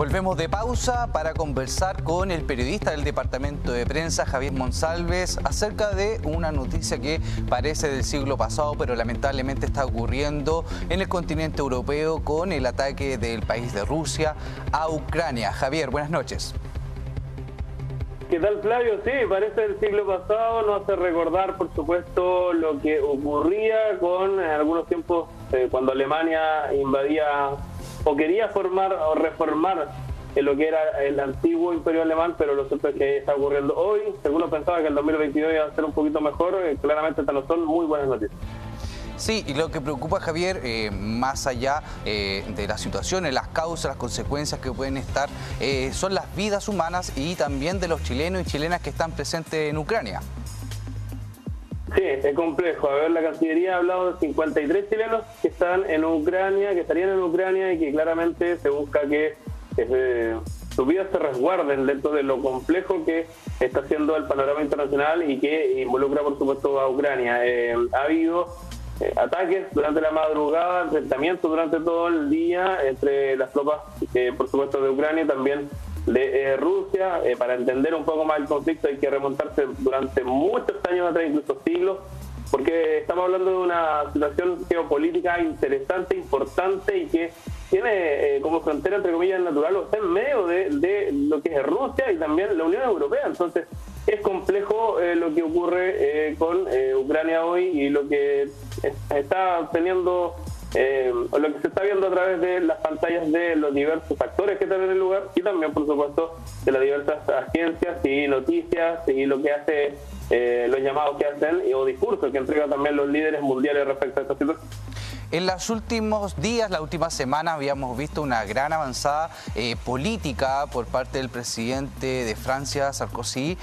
Volvemos de pausa para conversar con el periodista del Departamento de Prensa, Javier Monsalves, acerca de una noticia que parece del siglo pasado, pero lamentablemente está ocurriendo en el continente europeo con el ataque del país de Rusia a Ucrania. Javier, buenas noches. ¿Qué tal, Flavio? Sí, parece del siglo pasado, nos hace recordar, por supuesto, lo que ocurría con en algunos tiempos cuando Alemania invadía o quería formar o reformar lo que era el antiguo imperio alemán, pero lo cierto es que está ocurriendo hoy. Según pensaba que el 2022 iba a ser un poquito mejor, claramente estas no son muy buenas noticias. Sí, y lo que preocupa, Javier, más allá de las situaciones, las causas, las consecuencias que pueden estar, son las vidas humanas y también de los chilenos y chilenas que están presentes en Ucrania. Sí, es complejo. A ver, la Cancillería ha hablado de 53 chilenos que están en Ucrania, que estarían en Ucrania y que claramente se busca que sus vidas se resguarden dentro de lo complejo que está haciendo el panorama internacional y que involucra, por supuesto, a Ucrania. Ha habido ataques durante la madrugada, enfrentamientos durante todo el día entre las tropas, por supuesto, de Ucrania y también de Rusia. Para entender un poco más el conflicto hay que remontarse durante muchos años atrás, incluso siglos, porque estamos hablando de una situación geopolítica interesante, importante y que tiene como frontera, entre comillas, natural, o está en medio de lo que es Rusia y también la Unión Europea. Entonces es complejo lo que ocurre con Ucrania hoy y lo que está teniendo o lo que se está viendo a través de las pantallas de los diversos actores que están en el lugar y también, por supuesto, de las diversas agencias y noticias y lo que hace los llamados que hacen o discursos que entregan también los líderes mundiales respecto a esta situación. En los últimos días, la última semana, habíamos visto una gran avanzada política por parte del presidente de Francia, Sarkozy,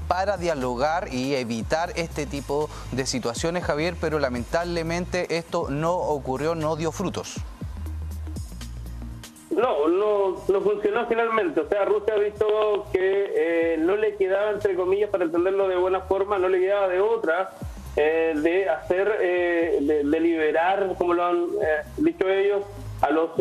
para dialogar y evitar este tipo de situaciones, Javier, pero lamentablemente esto no ocurrió, no dio frutos. No funcionó finalmente. O sea, Rusia ha visto que no le quedaba, entre comillas, para entenderlo de buena forma, no le quedaba de otra de hacer, de liberar, como lo han dicho ellos, a los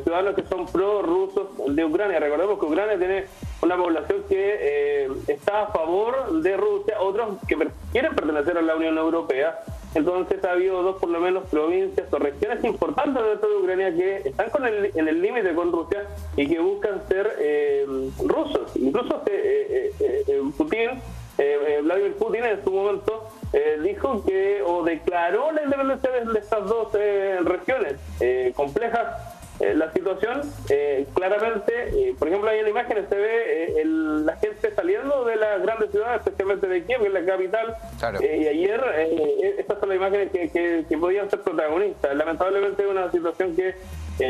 ciudadanos que son prorrusos de Ucrania. Recordemos que Ucrania tiene una población que está a favor de Rusia, otros que quieren pertenecer a la Unión Europea. Entonces ha habido dos, por lo menos, provincias o regiones importantes dentro de Ucrania que están en el límite con Rusia y que buscan ser rusos. Incluso Vladimir Putin en su momento dijo que o declaró la independencia de estas dos regiones. Complejas la situación, claramente, por ejemplo, ahí en imágenes se ve la gente saliendo de las grandes ciudades, especialmente de Kiev, que es la capital. Claro. Y ayer, estas son las imágenes que podían ser protagonistas. Lamentablemente es una situación que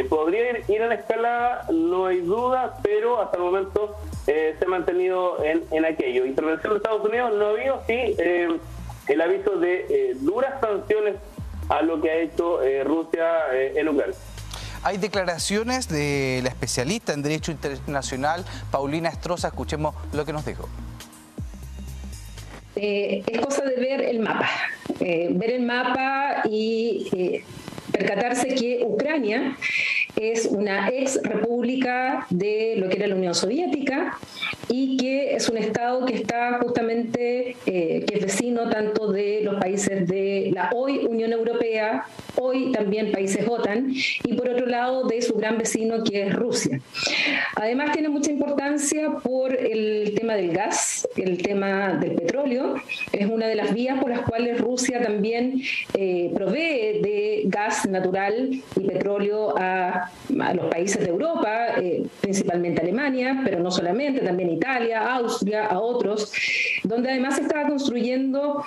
podría ir en escala, no hay duda, pero hasta el momento se ha mantenido en aquello. Intervención de Estados Unidos no ha habido, sí, el aviso de duras sanciones a lo que ha hecho Rusia en Ucrania. Hay declaraciones de la especialista en Derecho Internacional, Paulina Estroza. Escuchemos lo que nos dijo. Es cosa de ver el mapa y percatarse que Ucrania es una ex república de lo que era la Unión Soviética y que es un estado que está justamente, que es vecino tanto de los países de la hoy Unión Europea, hoy también países OTAN, y por otro lado de su gran vecino que es Rusia. Además tiene mucha importancia por el tema del gas, el tema del petróleo. Es una de las vías por las cuales Rusia también provee de gas natural y petróleo a los países de Europa, principalmente Alemania, pero no solamente, también Italia, Austria, a otros, donde además se estaba construyendo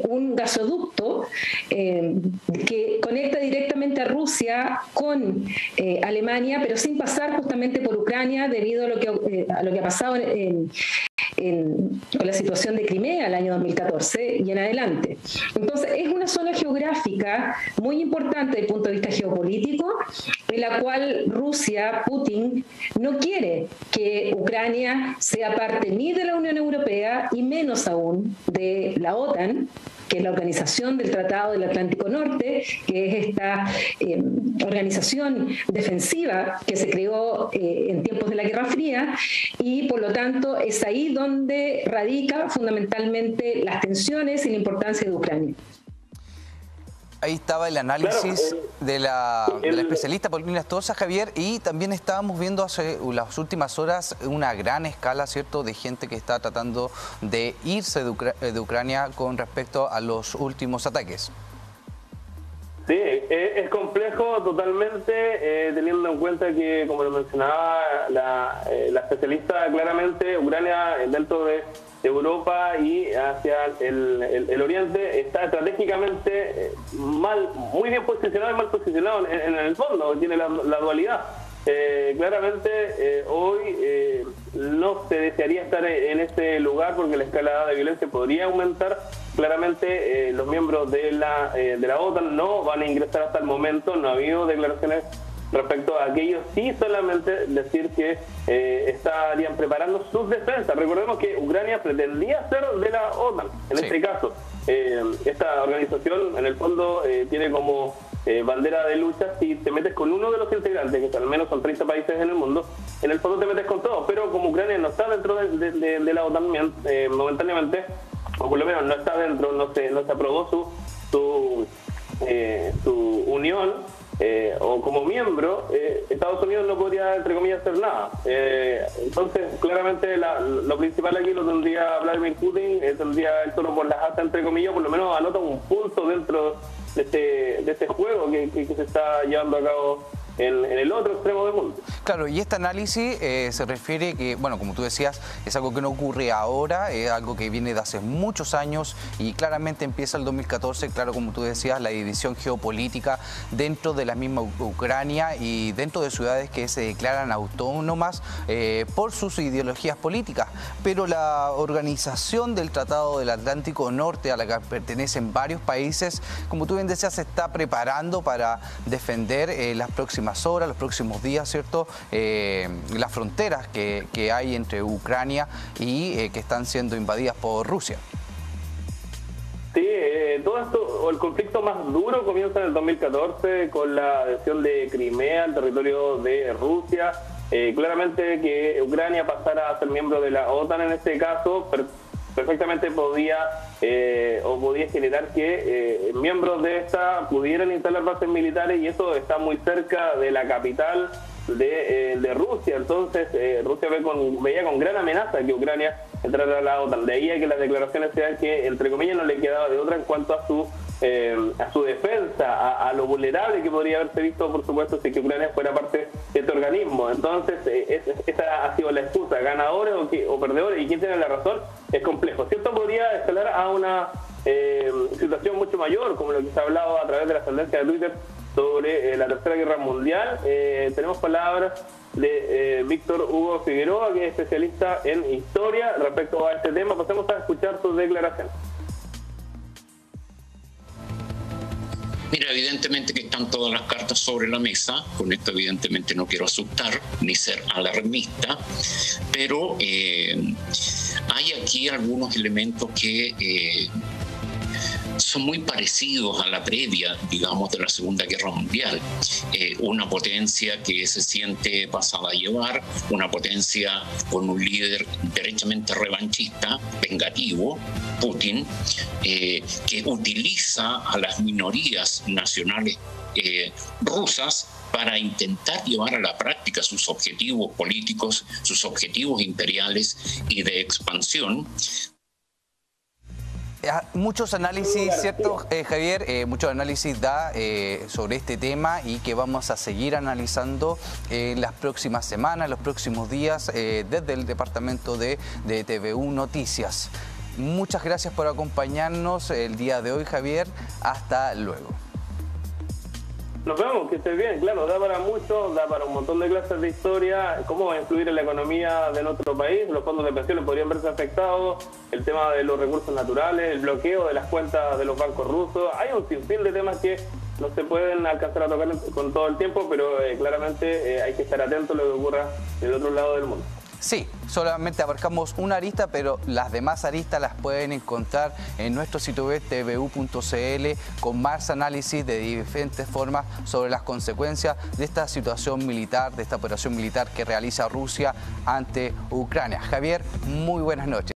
un gasoducto que conecta directamente a Rusia con Alemania, pero sin pasar justamente por Ucrania debido a lo que ha pasado con la situación de Crimea el año 2014 y en adelante. Entonces es una zona geográfica muy importante desde el punto de vista geopolítico, en la cual Rusia, Putin, no quiere que Ucrania sea parte ni de la Unión Europea y menos aún de la OTAN, que es la Organización del Tratado del Atlántico Norte, que es esta organización defensiva que se creó en tiempos de la Guerra Fría, y por lo tanto es ahí donde radica fundamentalmente las tensiones y la importancia de Ucrania. Ahí estaba el análisis de la especialista Paulina Astosa, Javier, y también estábamos viendo hace las últimas horas una gran escala, ¿cierto?, de gente que está tratando de irse de Ucrania con respecto a los últimos ataques. Sí, es complejo totalmente, teniendo en cuenta que, como lo mencionaba la especialista, claramente Ucrania dentro de Europa y hacia el Oriente está estratégicamente muy bien posicionado y mal posicionado en el fondo, tiene la dualidad. Claramente hoy no se desearía estar en ese lugar porque la escalada de violencia podría aumentar. Claramente los miembros de la OTAN no van a ingresar hasta el momento, no ha habido declaraciones respecto a aquello, sí solamente decir que estarían preparando sus defensas. Recordemos que Ucrania pretendía ser de la OTAN, en este caso. Esta organización en el fondo tiene como bandera de lucha, si te metes con uno de los integrantes, que al menos son 30 países en el mundo, en el fondo te metes con todos, pero como Ucrania no está dentro de la OTAN momentáneamente, o por lo menos no está dentro, no se aprobó su unión, o como miembro, Estados Unidos no podría, entre comillas, hacer nada. Entonces, claramente, lo principal aquí lo tendría Vladimir Putin, tendría el toro por las astas, entre comillas, por lo menos anota un punto dentro de este juego que se está llevando a cabo en el otro extremo del mundo. Claro, y este análisis se refiere que, bueno, como tú decías, es algo que no ocurre ahora, es algo que viene de hace muchos años y claramente empieza el 2014, claro, como tú decías, la división geopolítica dentro de la misma Ucrania y dentro de ciudades que se declaran autónomas por sus ideologías políticas. Pero la organización del Tratado del Atlántico Norte, a la que pertenecen varios países, como tú bien decías, se está preparando para defender las próximas horas, los próximos días, ¿cierto? Las fronteras que hay entre Ucrania y que están siendo invadidas por Rusia. Sí, todo esto, o el conflicto más duro comienza en el 2014 con la adhesión de Crimea al territorio de Rusia. Claramente que Ucrania pasara a ser miembro de la OTAN en este caso, perfectamente podía generar que miembros de esta pudieran instalar bases militares, y eso está muy cerca de la capital de Rusia. Entonces Rusia veía con gran amenaza que Ucrania entrara a la OTAN. De ahí a que las declaraciones sean que, entre comillas, no le quedaba de otra en cuanto a su defensa, a lo vulnerable que podría haberse visto, por supuesto, si que Ucrania fuera parte de este organismo. Entonces esa ha sido la excusa, ganadores o perdedores, y quién tiene la razón es complejo. Cierto, podría escalar a una situación mucho mayor, como lo que se ha hablado a través de la tendencia de Twitter sobre la Tercera Guerra Mundial. Tenemos palabras de Víctor Hugo Figueroa, que es especialista en historia respecto a este tema. Pasemos a escuchar sus declaraciones. Mira, evidentemente que están todas las cartas sobre la mesa. Con esto evidentemente no quiero asustar ni ser alarmista, pero hay aquí algunos elementos que son muy parecidos a la previa, digamos, de la Segunda Guerra Mundial. Una potencia que se siente pasada a llevar, una potencia con un líder derechamente revanchista, vengativo, Putin, que utiliza a las minorías nacionales rusas para intentar llevar a la práctica sus objetivos políticos, sus objetivos imperiales y de expansión. Muchos análisis, ¿cierto, Javier? Muchos análisis da sobre este tema y que vamos a seguir analizando en las próximas semanas, los próximos días, desde el departamento de TVU Noticias. Muchas gracias por acompañarnos el día de hoy, Javier. Hasta luego. Nos vemos, que estés bien. Claro, da para mucho, da para un montón de clases de historia, cómo va a influir en la economía de nuestro país, los fondos de pensiones podrían verse afectados, el tema de los recursos naturales, el bloqueo de las cuentas de los bancos rusos. Hay un sinfín de temas que no se pueden alcanzar a tocar con todo el tiempo, pero claramente hay que estar atentos a lo que ocurra del otro lado del mundo. Sí, solamente abarcamos una arista, pero las demás aristas las pueden encontrar en nuestro sitio web tvu.cl con más análisis de diferentes formas sobre las consecuencias de esta situación militar, de esta operación militar que realiza Rusia ante Ucrania. Javier, muy buenas noches.